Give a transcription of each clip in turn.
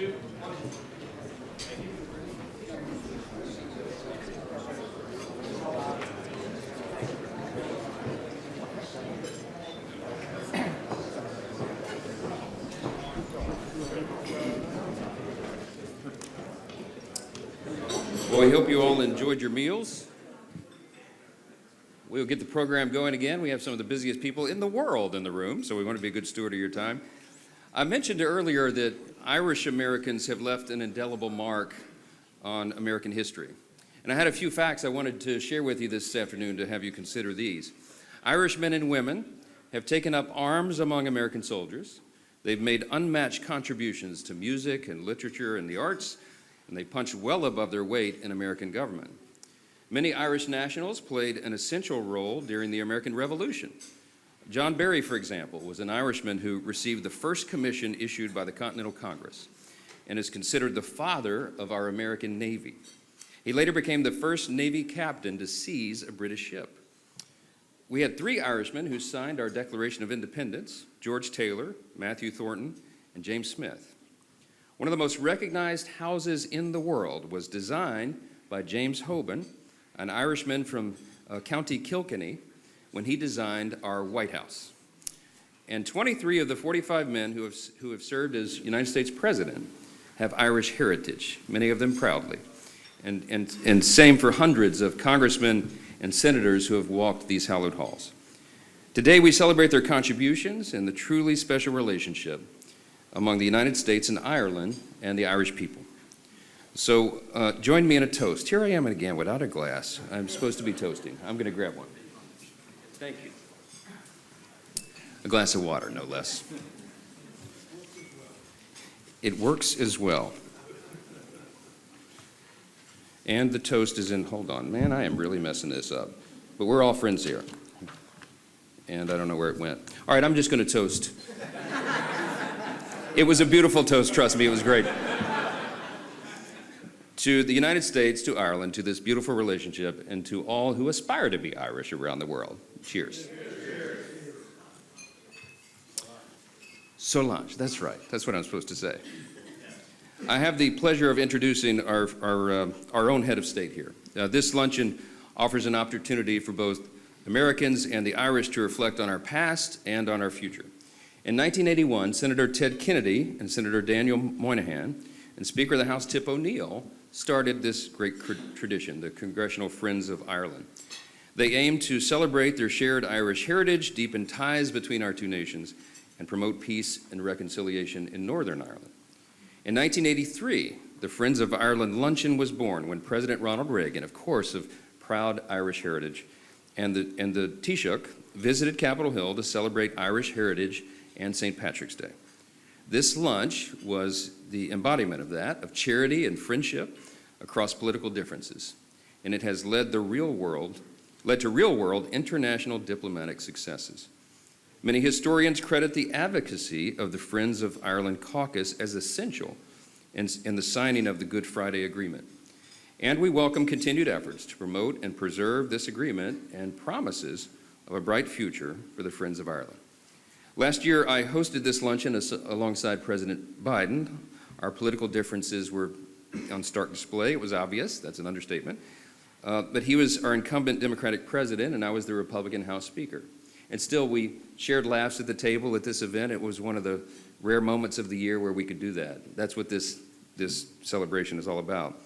Well, we hope you all enjoyed your meals. We'll get the program going again. We have some of the busiest people in the world in the room, so we want to be a good steward of your time. I mentioned earlier that Irish Americans have left an indelible mark on American history. And I had a few facts I wanted to share with you this afternoon to have you consider these. Irish men and women have taken up arms among American soldiers. They've made unmatched contributions to music and literature and the arts, and they punch well above their weight in American government. Many Irish nationals played an essential role during the American Revolution. John Barry, for example, was an Irishman who received the first commission issued by the Continental Congress and is considered the father of our American Navy. He later became the first Navy captain to seize a British ship. We had 3 Irishmen who signed our Declaration of Independence: George Taylor, Matthew Thornton, and James Smith. One of the most recognized houses in the world was designed by James Hoban, an Irishman from County Kilkenny, when he designed our White House. And 23 of the 45 men who have served as United States President have Irish heritage, many of them proudly. And same for hundreds of congressmen and senators who have walked these hallowed halls. Today we celebrate their contributions and the truly special relationship among the United States and Ireland and the Irish people. So join me in a toast. Here I am again without a glass. I'm supposed to be toasting. I'm going to grab one. Thank you. A glass of water, no less. It works as well. And the toast is in, hold on, man, I am really messing this up. But we're all friends here. And I don't know where it went. All right, I'm just going to toast. It was a beautiful toast, trust me, it was great. To the United States, to Ireland, to this beautiful relationship, and to all who aspire to be Irish around the world. Cheers. Solange, that's right. That's what I'm supposed to say. I have the pleasure of introducing our own head of state here. This luncheon offers an opportunity for both Americans and the Irish to reflect on our past and on our future. In 1981, Senator Ted Kennedy and Senator Daniel Moynihan and Speaker of the House Tip O'Neill started this great tradition, the Congressional Friends of Ireland. They aim to celebrate their shared Irish heritage, deepen ties between our two nations, and promote peace and reconciliation in Northern Ireland. In 1983, the Friends of Ireland luncheon was born when President Ronald Reagan, of course of proud Irish heritage, and the Taoiseach visited Capitol Hill to celebrate Irish heritage and St. Patrick's Day. This lunch was the embodiment of that, of charity and friendship across political differences, and it has led to real-world international diplomatic successes. Many historians credit the advocacy of the Friends of Ireland caucus as essential in the signing of the Good Friday Agreement. And we welcome continued efforts to promote and preserve this agreement and promises of a bright future for the Friends of Ireland. Last year, I hosted this luncheon alongside President Biden. Our political differences were on stark display. It was obvious. That's an understatement. But he was our incumbent Democratic president, and I was the Republican House Speaker. And still, we shared laughs at the table at this event. It was one of the rare moments of the year where we could do that. That's what this celebration is all about.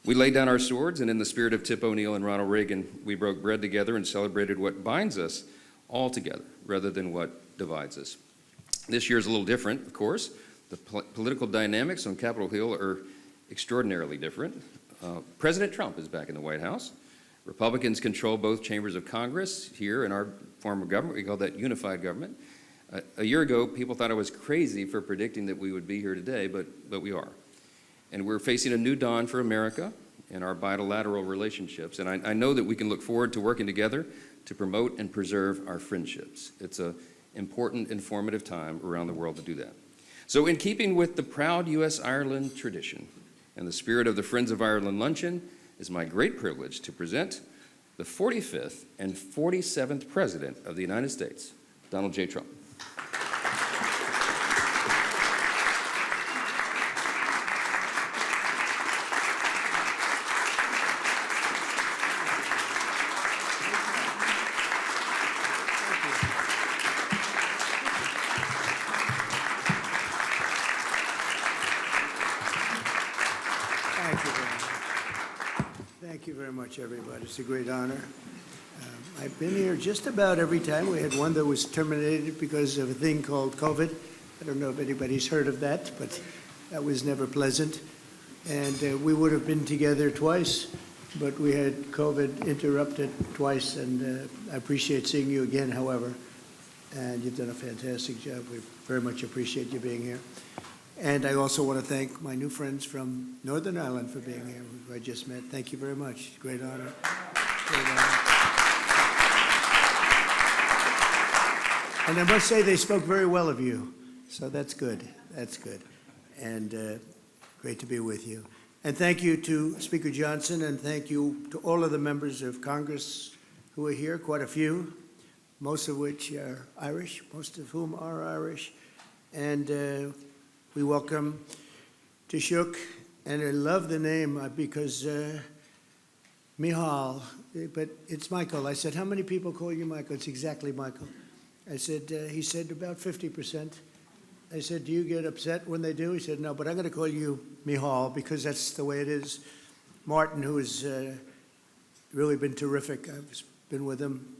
We laid down our swords, and in the spirit of Tip O'Neill and Ronald Reagan, we broke bread together and celebrated what binds us all together, rather than what divides us. This year is a little different, of course. The political dynamics on Capitol Hill are extraordinarily different. President Trump is back in the White House. Republicans control both chambers of Congress. Here in our form of government, we call that unified government. A year ago, people thought I was crazy for predicting that we would be here today, but we are. And we're facing a new dawn for America and our bilateral relationships. And I know that we can look forward to working together to promote and preserve our friendships. It's an important, informative time around the world to do that. So in keeping with the proud U.S. Ireland tradition and the spirit of the Friends of Ireland luncheon, it's my great privilege to present the 45th and 47th President of the United States, Donald J. Trump. Thank you very much, everybody. It's a great honor. I've been here just about every time. We had one that was terminated because of a thing called COVID. I don't know if anybody's heard of that, but that was never pleasant. And we would have been together twice, but we had COVID interrupted twice, and I appreciate seeing you again, however. And you've done a fantastic job. We very much appreciate you being here. And I also want to thank my new friends from Northern Ireland for being here, who I just met. Thank you very much. Great honor. Great honor. And I must say they spoke very well of you. So that's good. That's good. And great to be with you. And thank you to Speaker Johnson, and thank you to all of the members of Congress who are here, quite a few, most of which are Irish, most of whom are Irish. And we welcome Taoiseach, and I love the name because Micheal, but it's Michael. I said, how many people call you Michael? It's exactly Michael. I said, he said, about 50%. I said, do you get upset when they do? He said, no, but I'm going to call you Micheal because that's the way it is. Martin, who has really been terrific. I've been with him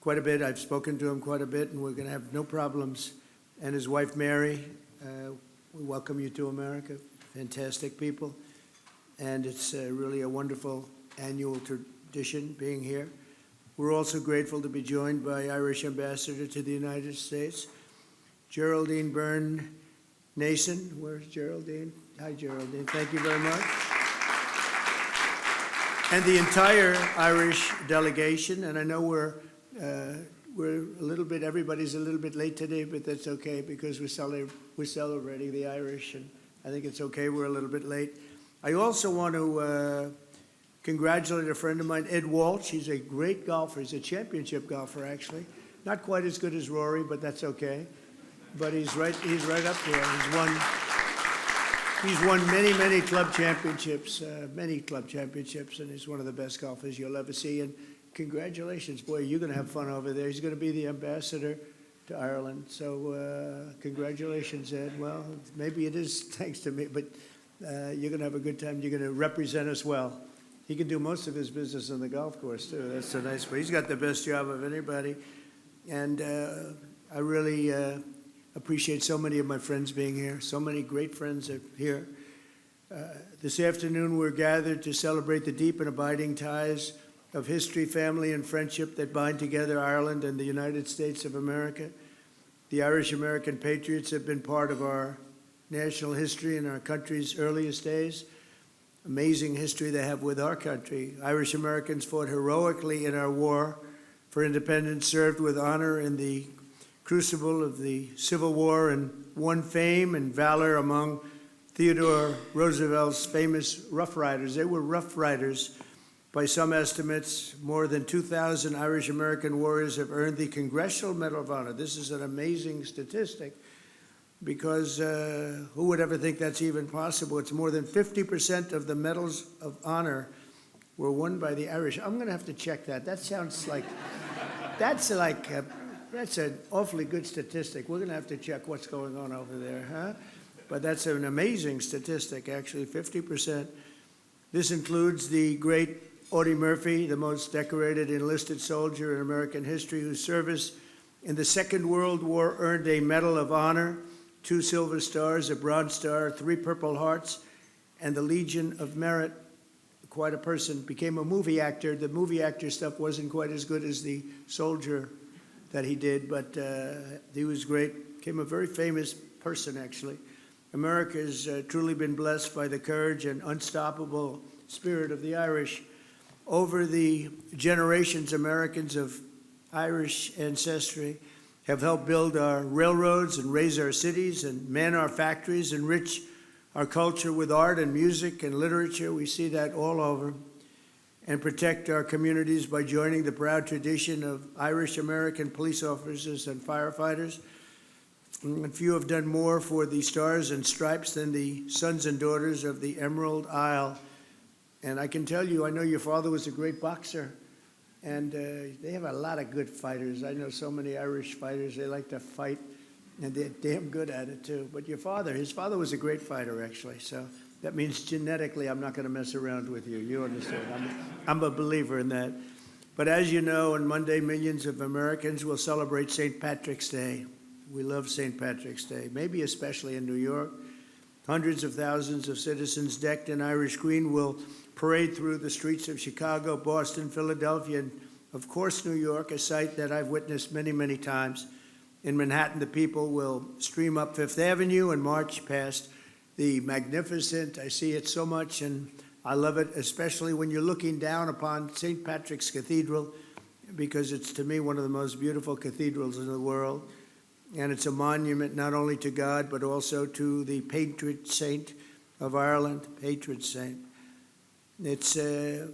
quite a bit. I've spoken to him quite a bit, and we're going to have no problems. And his wife, Mary, we welcome you to America. Fantastic people. And it's really a wonderful annual tradition being here. We're also grateful to be joined by Irish Ambassador to the United States, Geraldine Byrne Nason. Where's Geraldine? Hi, Geraldine. Thank you very much. And the entire Irish delegation. And I know we're a little bit, everybody's a little bit late today, but that's okay because we're celebrating the Irish, and I think it's okay we're a little bit late. I also want to congratulate a friend of mine, Ed Walsh. He's a great golfer. He's a championship golfer, actually. Not quite as good as Rory, but that's okay. But he's right up there. He's won many club championships, and he's one of the best golfers you'll ever see. And congratulations, boy, you're going to have fun over there. He's going to be the ambassador to Ireland. So congratulations, Ed. Well, maybe it is thanks to me, but you're going to have a good time. You're going to represent us well. He can do most of his business on the golf course, too. That's so nice. But he's got the best job of anybody. And I really appreciate so many of my friends being here. So many great friends are here. This afternoon, we're gathered to celebrate the deep and abiding ties of history, family, and friendship that bind together Ireland and the United States of America. The Irish-American patriots have been part of our national history in our country's earliest days. Amazing history they have with our country. Irish Americans fought heroically in our war for independence, served with honor in the crucible of the Civil War, and won fame and valor among Theodore Roosevelt's famous Rough Riders. They were Rough Riders. By some estimates, more than 2,000 Irish-American warriors have earned the Congressional Medal of Honor. This is an amazing statistic because who would ever think that's even possible? It's more than 50% of the medals of honor were won by the Irish. I'm going to have to check that. That sounds like, that's an awfully good statistic. We're going to have to check what's going on over there, huh? But that's an amazing statistic, actually, 50%. This includes the great Audie Murphy, the most decorated enlisted soldier in American history, whose service in the Second World War earned a Medal of Honor, 2 Silver Stars, a Bronze Star, 3 Purple Hearts, and the Legion of Merit. Quite a person. Became a movie actor. The movie actor stuff wasn't quite as good as the soldier that he did, but he was great. Became a very famous person, actually. America has truly been blessed by the courage and unstoppable spirit of the Irish. Over the generations, Americans of Irish ancestry have helped build our railroads and raise our cities and man our factories, enrich our culture with art and music and literature. We see that all over. And protect our communities by joining the proud tradition of Irish-American police officers and firefighters. And few have done more for the Stars and Stripes than the sons and daughters of the Emerald Isle. And I can tell you, I know your father was a great boxer, and they have a lot of good fighters. I know so many Irish fighters. They like to fight. And they're damn good at it, too. But his father was a great fighter, actually. So that means genetically I'm not going to mess around with you. You understand? I'm a believer in that. But as you know, on Monday, millions of Americans will celebrate St. Patrick's Day. We love St. Patrick's Day, maybe especially in New York. Hundreds of thousands of citizens decked in Irish green will parade through the streets of Chicago, Boston, Philadelphia, and of course New York, a sight that I've witnessed many, many times. In Manhattan, the people will stream up Fifth Avenue and march past the magnificent, I see it so much, and I love it, especially when you're looking down upon St. Patrick's Cathedral, because it's, to me, one of the most beautiful cathedrals in the world. And it's a monument not only to God, but also to the patron saint of Ireland, patron saint. It's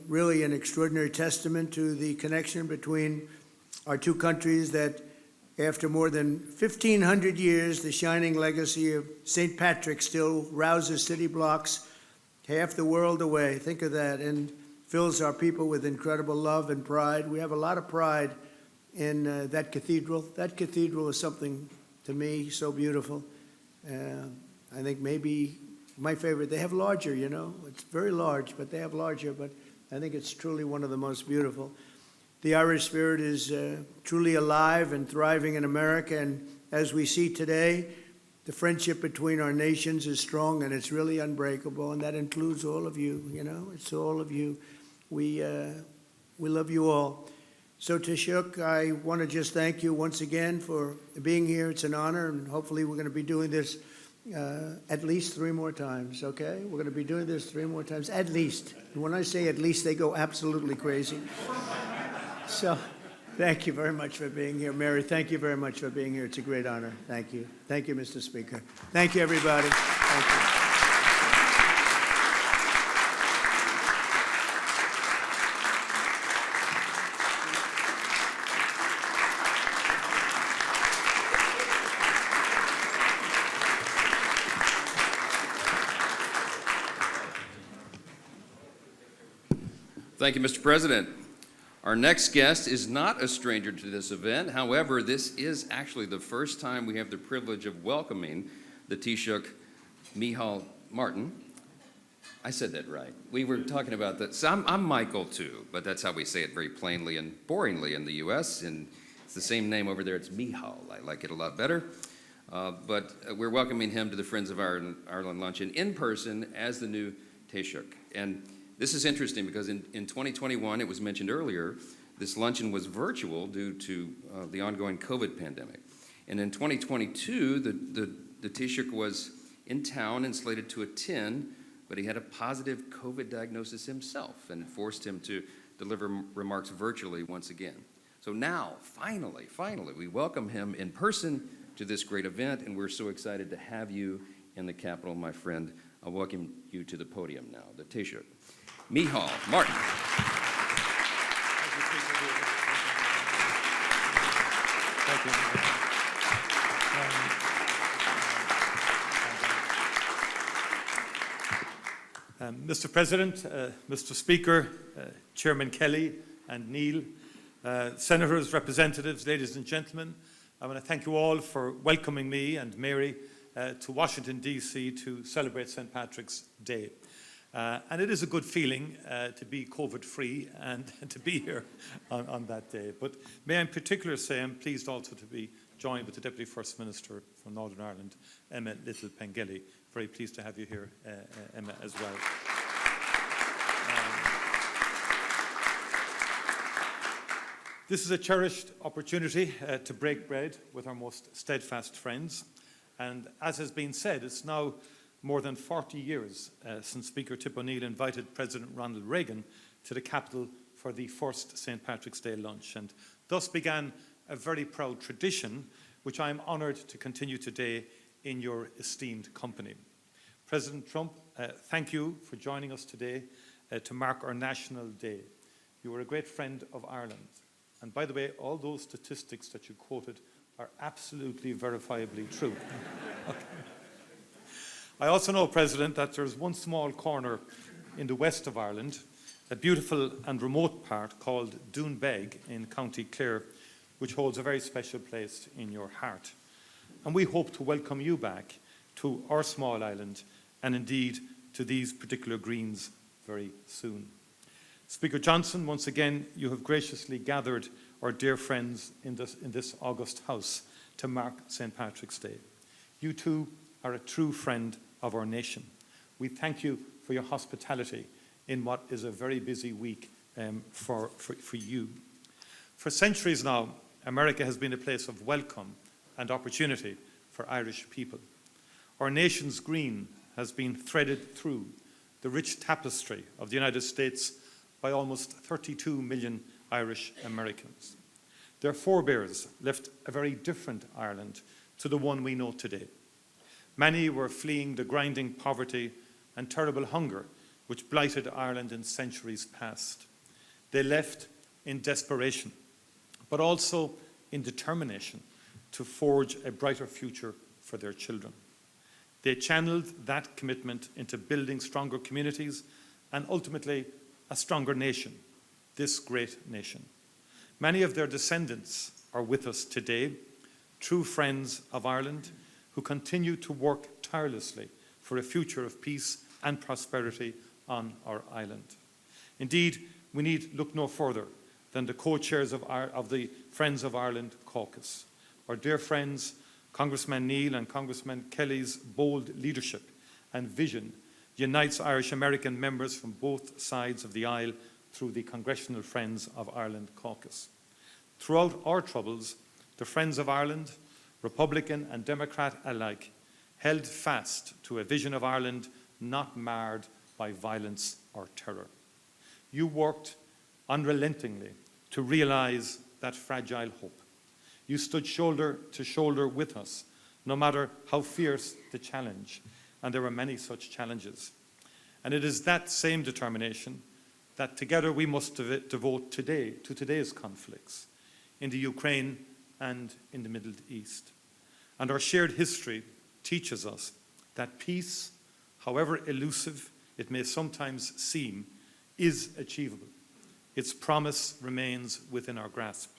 really an extraordinary testament to the connection between our two countries that after more than 1,500 years, the shining legacy of St. Patrick still rouses city blocks half the world away. Think of that, and fills our people with incredible love and pride. We have a lot of pride in that cathedral. That cathedral is something, to me, so beautiful. I think maybe my favorite, they have larger, you know. It's very large, but they have larger, but I think it's truly one of the most beautiful. The Irish spirit is truly alive and thriving in America, and as we see today, the friendship between our nations is strong and it's really unbreakable, and that includes all of you, you know. It's all of you. We love you all. So Taoiseach, I want to just thank you once again for being here. It's an honor, and hopefully we're going to be doing this at least 3 more times, okay? We're going to be doing this 3 more times, at least. And when I say at least, they go absolutely crazy. So thank you very much for being here. Mary, thank you very much for being here. It's a great honor. Thank you. Thank you, Mr. Speaker. Thank you, everybody. Thank you. Thank you, Mr. President. Our next guest is not a stranger to this event. However, this is actually the first time we have the privilege of welcoming the Taoiseach Micheal Martin. I said that right. We were talking about that. So I'm Michael too, but that's how we say it very plainly and boringly in the U.S. And it's the same name over there. It's Micheal. I like it a lot better. But we're welcoming him to the Friends of Ireland luncheon in person as the new Taoiseach. And this is interesting because in 2021, it was mentioned earlier, this luncheon was virtual due to the ongoing COVID pandemic. And in 2022, the Taoiseach was in town and slated to attend, but he had a positive COVID diagnosis himself, and it forced him to deliver remarks virtually once again. So now, finally, we welcome him in person to this great event, and we're so excited to have you in the Capitol, my friend. I'll welcome you to the podium now, the Taoiseach Micheal Martin. Thank you. Mr. President, Mr. Speaker, Chairman Kelly and Neil, Senators, representatives, ladies and gentlemen, I want to thank you all for welcoming me and Mary to Washington, D.C. to celebrate St. Patrick's Day. And it is a good feeling to be COVID-free and to be here on that day. But may I in particular say I'm pleased also to be joined with the Deputy First Minister from Northern Ireland, Emma Little-Pengelly. Very pleased to have you here, Emma, as well. This is a cherished opportunity to break bread with our most steadfast friends. And as has been said, it's now more than 40 years since Speaker Tip O'Neill invited President Ronald Reagan to the Capitol for the first St. Patrick's Day lunch, and thus began a very proud tradition which I am honoured to continue today in your esteemed company. President Trump, thank you for joining us today to mark our National Day. You are a great friend of Ireland, and by the way, all those statistics that you quoted are absolutely verifiably true. Okay. I also know, President, that there's one small corner in the west of Ireland, a beautiful and remote part called Doonbeg in County Clare, which holds a very special place in your heart. and we hope to welcome you back to our small island and indeed to these particular greens very soon. Speaker Johnson, once again, you have graciously gathered our dear friends in this august house to mark St. Patrick's Day. You too are a true friend of our nation. We thank you for your hospitality in what is a very busy week for you. For centuries now, America has been a place of welcome and opportunity for Irish people. Our nation's green has been threaded through the rich tapestry of the United States by almost 32 million Irish Americans. Their forebears left a very different Ireland to the one we know today. Many were fleeing the grinding poverty and terrible hunger which blighted Ireland in centuries past. They left in desperation, but also in determination to forge a brighter future for their children. They channeled that commitment into building stronger communities and ultimately a stronger nation, this great nation. Many of their descendants are with us today, true friends of Ireland who continue to work tirelessly for a future of peace and prosperity on our island. Indeed, we need look no further than the co-chairs of the Friends of Ireland caucus. Our dear friends, Congressman Neil and Congressman Kelly's bold leadership and vision unites Irish American members from both sides of the aisle through the Congressional Friends of Ireland caucus. Throughout our troubles, the Friends of Ireland, Republican and Democrat alike, held fast to a vision of Ireland not marred by violence or terror. You worked unrelentingly to realise that fragile hope. You stood shoulder to shoulder with us, no matter how fierce the challenge, and there were many such challenges. And it is that same determination that together we must devote today to today's conflicts in the Ukraine and in the Middle East. And our shared history teaches us that peace, however elusive it may sometimes seem, is achievable. Its promise remains within our grasp.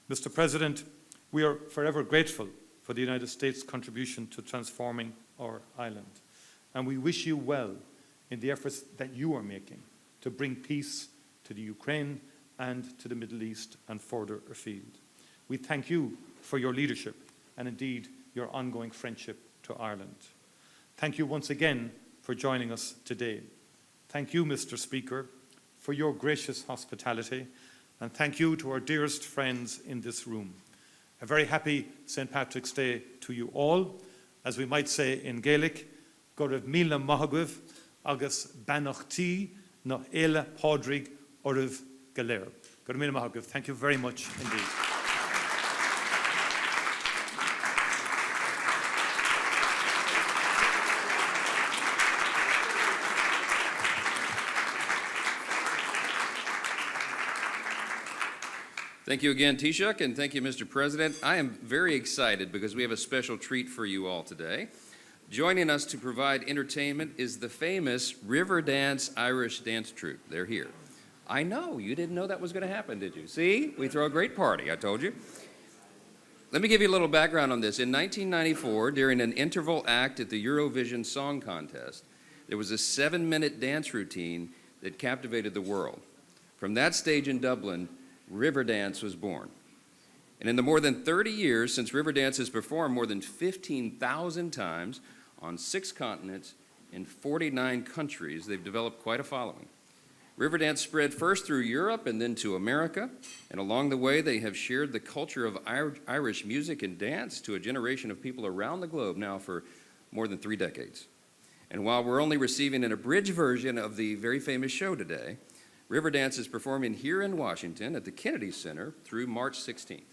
Mr. President, we are forever grateful for the United States' contribution to transforming our island, and we wish you well in the efforts that you are making to bring peace to the Ukraine and to the Middle East and further afield. We thank you for your leadership and indeed your ongoing friendship to Ireland. Thank you once again for joining us today. Thank you, Mr. Speaker, for your gracious hospitality, and thank you to our dearest friends in this room. A very happy St. Patrick's Day to you all. As we might say in Gaelic, go raibh míle maithagah agus bannachtí nó éile pádraig oraibh go léir. Go raibh míle maithagah. Thank you very much indeed. Thank you again, Taoiseach, and thank you, Mr. President. I am very excited because we have a special treat for you all today. Joining us to provide entertainment is the famous Riverdance Irish dance troupe. They're here. I know, you didn't know that was going to happen, did you? See, we throw a great party, I told you. Let me give you a little background on this. In 1994, during an interval act at the Eurovision Song Contest, there was a 7-minute dance routine that captivated the world. From that stage in Dublin, Riverdance was born. And in the more than 30 years since Riverdance has performed more than 15,000 times on 6 continents in 49 countries, they've developed quite a following. Riverdance spread first through Europe and then to America, and along the way they have shared the culture of Irish music and dance to a generation of people around the globe now for more than 3 decades. And while we're only receiving an abridged version of the very famous show today, Riverdance is performing here in Washington at the Kennedy Center through March 16th.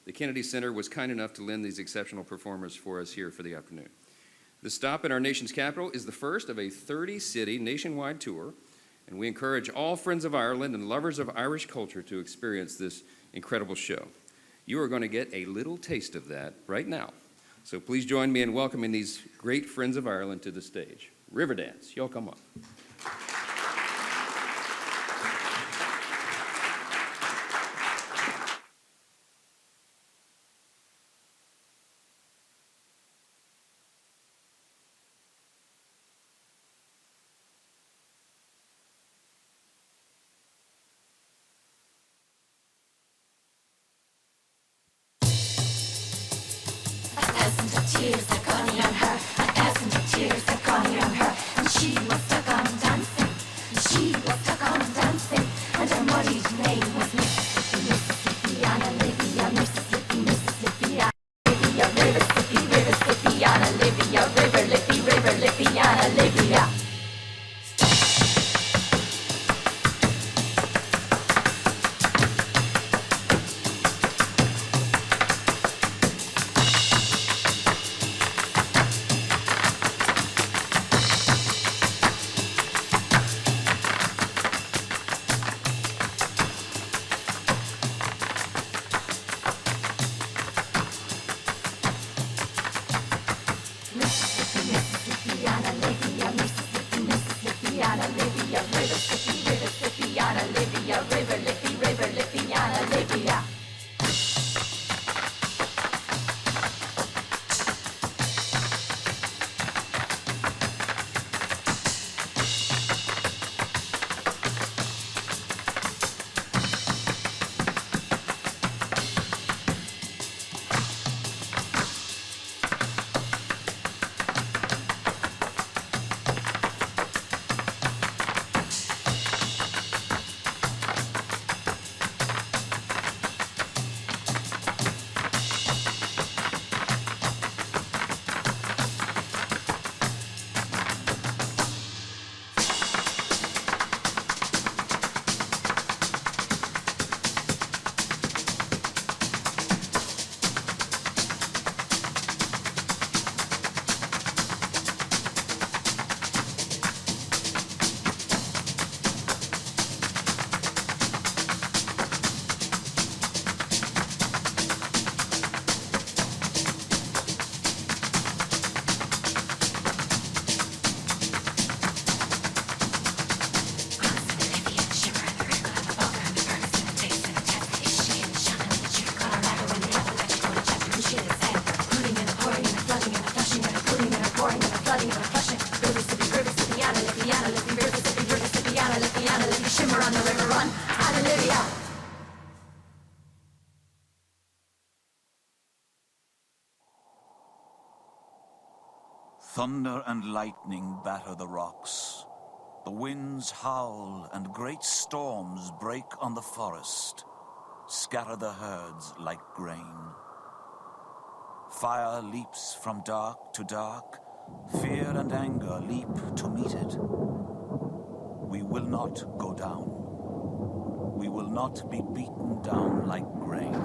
The Kennedy Center was kind enough to lend these exceptional performers for us here for the afternoon. The stop in our nation's capital is the first of a 30-city nationwide tour, and we encourage all friends of Ireland and lovers of Irish culture to experience this incredible show. You are going to get a little taste of that right now. So please join me in welcoming these great friends of Ireland to the stage. Riverdance, y'all come up. tears had gone on her, 1,000 tears had gone on her, and she was stuck on dancing. She was stuck on dancing, and her muddied name was Mississippi, Mississippi, on Olivia, Mississippi, Mississippi, on Olivia, River, Sippy, River, Sippy, on Olivia, River, Lippy, on Olivia. Thunder and lightning batter the rocks. The winds howl and great storms break on the forest, scatter the herds like grain. Fire leaps from dark to dark, fear and anger leap to meet it. We will not go down. We will not be beaten down like grain.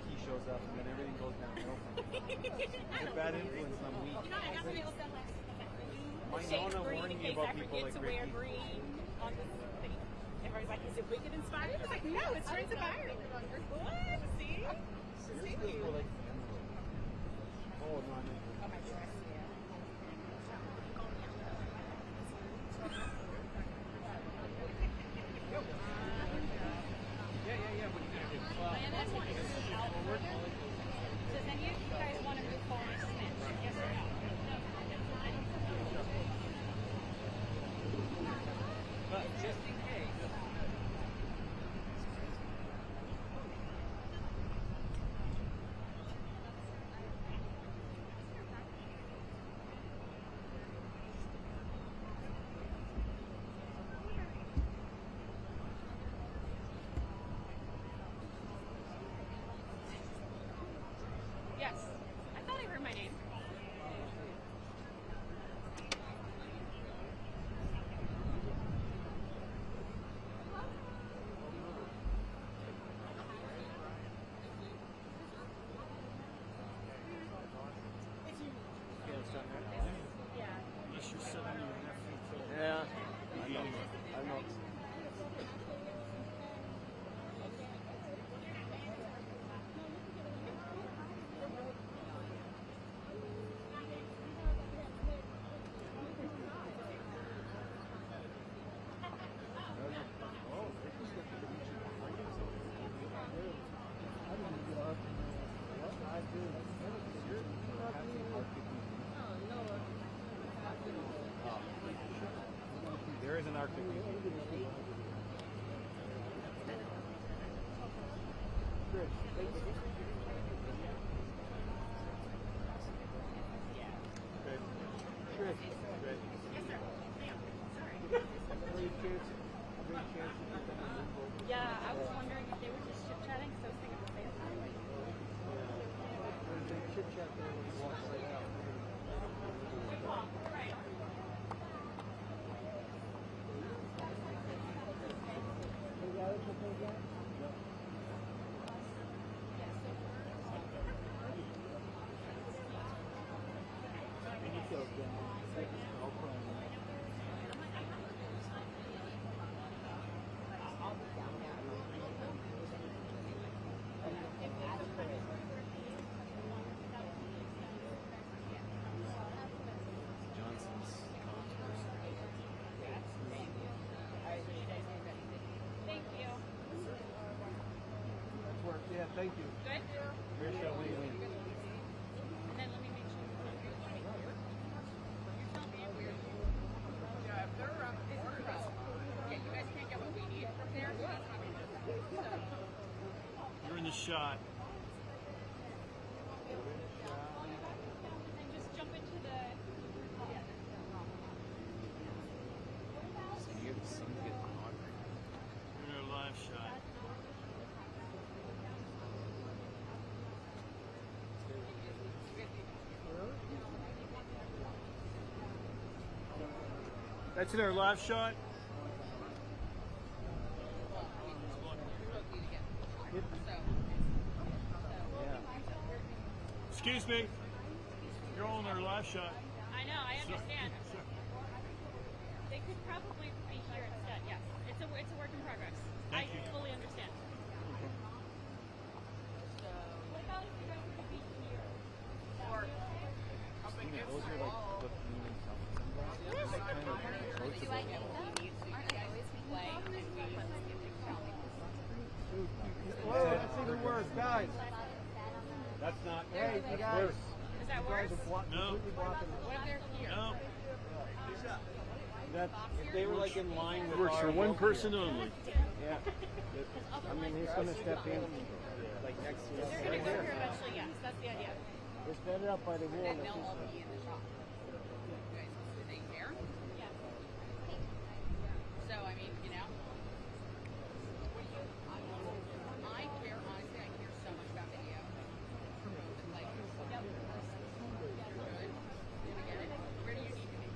Mikey shows up, and then everything goes downhill from there. It's a bad influence, and I'm weak. My nonna warned me about people like Ricky. Green on the thing. Everybody's like, is it wicked inspired? I was like, no, it's Prince of Ireland. What? See? Seriously, people like. Oh, no, I mean. Oh, my dress, yeah. Yeah. What are you gonna do? And that's one. Does any of you guys want to move forward to Smith? Yes or no? But just in case. Yes. I thought I heard my name. Yeah. Yeah. I know. There is an Arctic museum. Yeah, I was wondering if they were just chit-chatting, so I was thinking the same thing. Thank you. Yeah, thank you. Good? Where shall we win? And then let me make sure you're right here. You tell me if we're... Yeah, if they're around the corner, yeah, you guys can't get what we need from there, so that's not going to so. You're in the shot. And just jump into the... Yeah. You're the sun getting hot. You're in a live shot. That's in our live shot. Excuse me. You're all in our live shot. I know, I understand. They could probably be here instead, yes. It's a work in progress. I fully understand. So, what about if you guys could be here? Or up against Those are like the human That's even worse, guys. That's not. Hey, that's worse. Is that worse? No. What if they're here? No. That if they were like in line with Works for one person only. Yeah. I mean, he's going to step in like next to us. They're going to go here eventually, yes. That's the idea. It's better up by the wall. Then they'll all be in the shop. Okay, so they care? Yeah. So, I mean, you know. I care, honestly, I care so much about video. Like, yep. You're good. And again, where do you need to be?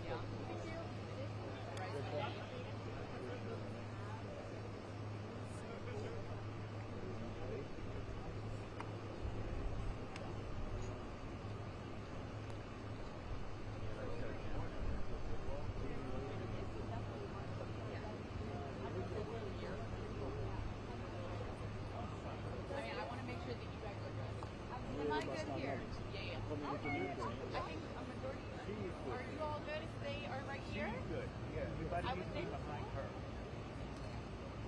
Yeah. Right. I think a majority. Are you all good if they are right here? Good, yeah, everybody I would needs to be think- behind her.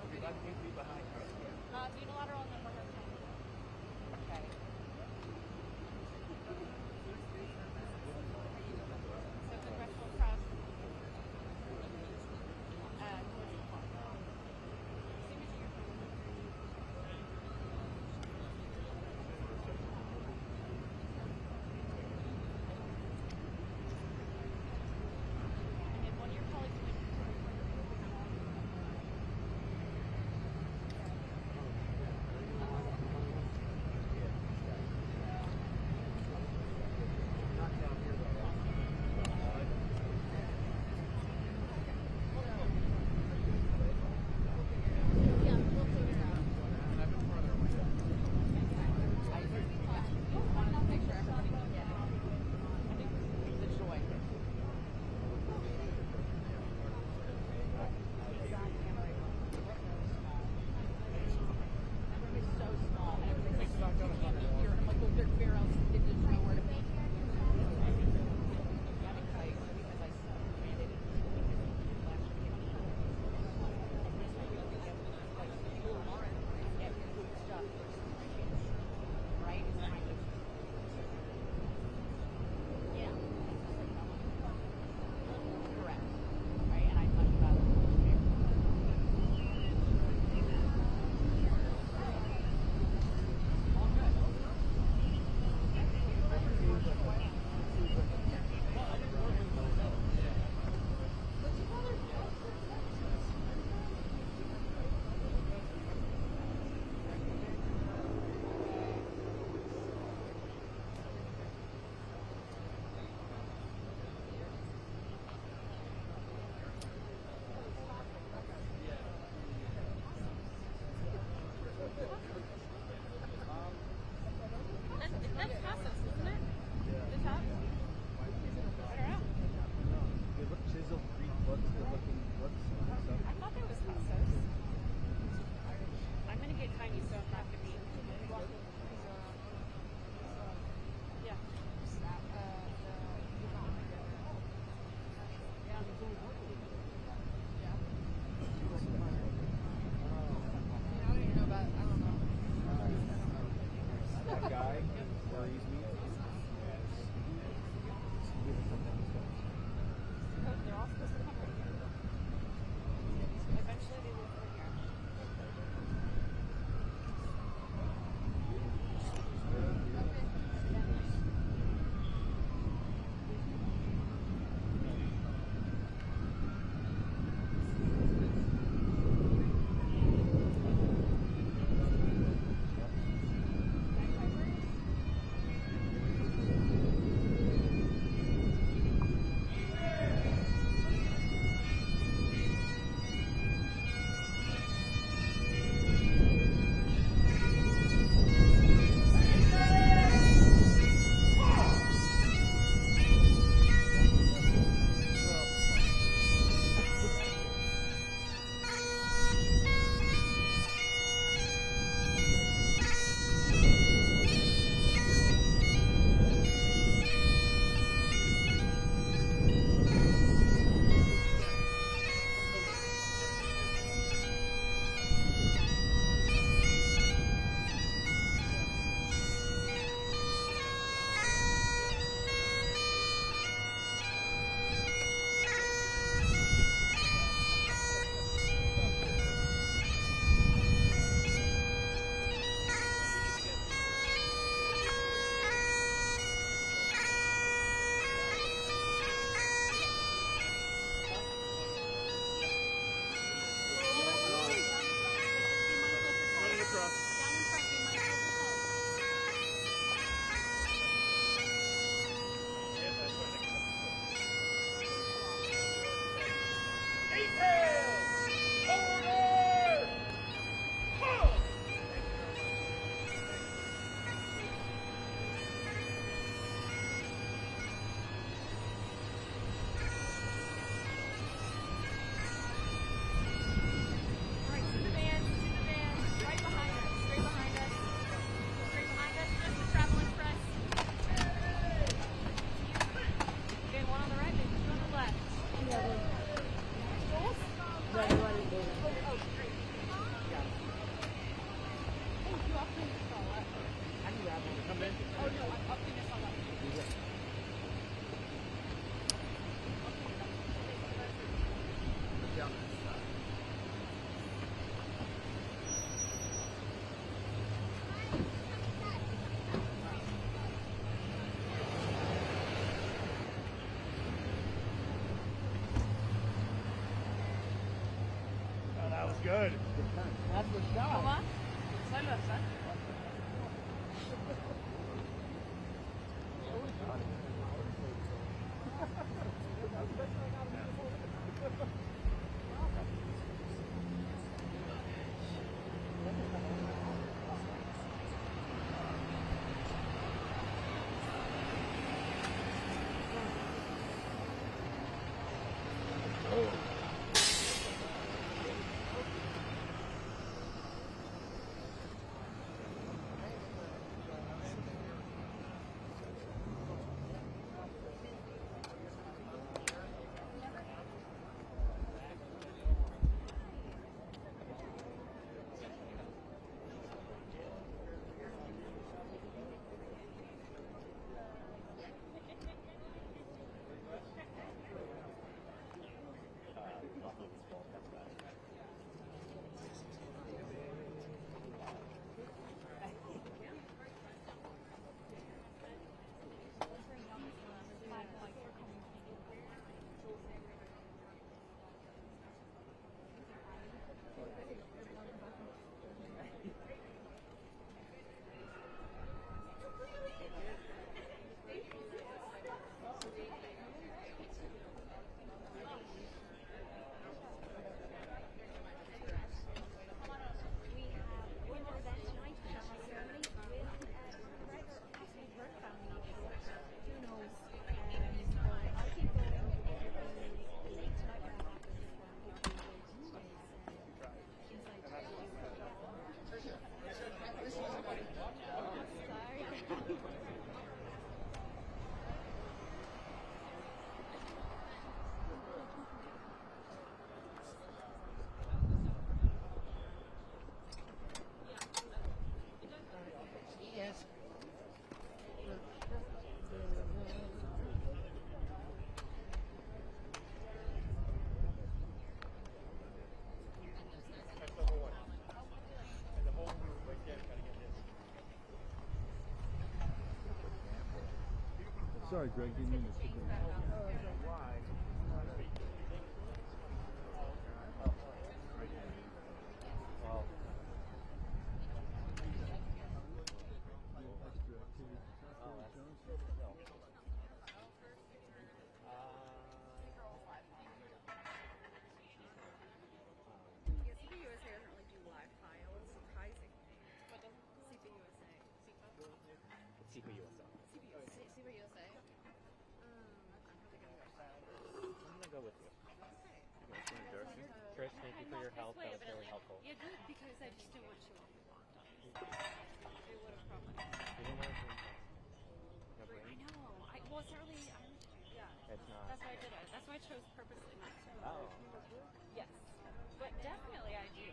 Everybody needs to be behind her. Unilateral and then one more time. Okay. So congressional press. Sorry, Greg, didn't mean to stick around. Yeah, CPUSA doesn't really do live files, surprisingly. What does CPUSA? CPUSA. CPUSA? I'm probably gonna go first. I'm gonna go with you. Okay. Trish, thank you for your help. That was really helpful. Yeah, good, because I just didn't want you on the locked on. It would have probably. You didn't want to no I brain? know. Well, it's not really Irish. Yeah. It's not. That's why I did it. That's why I chose purposely not to. Oh. Yes. But definitely I do.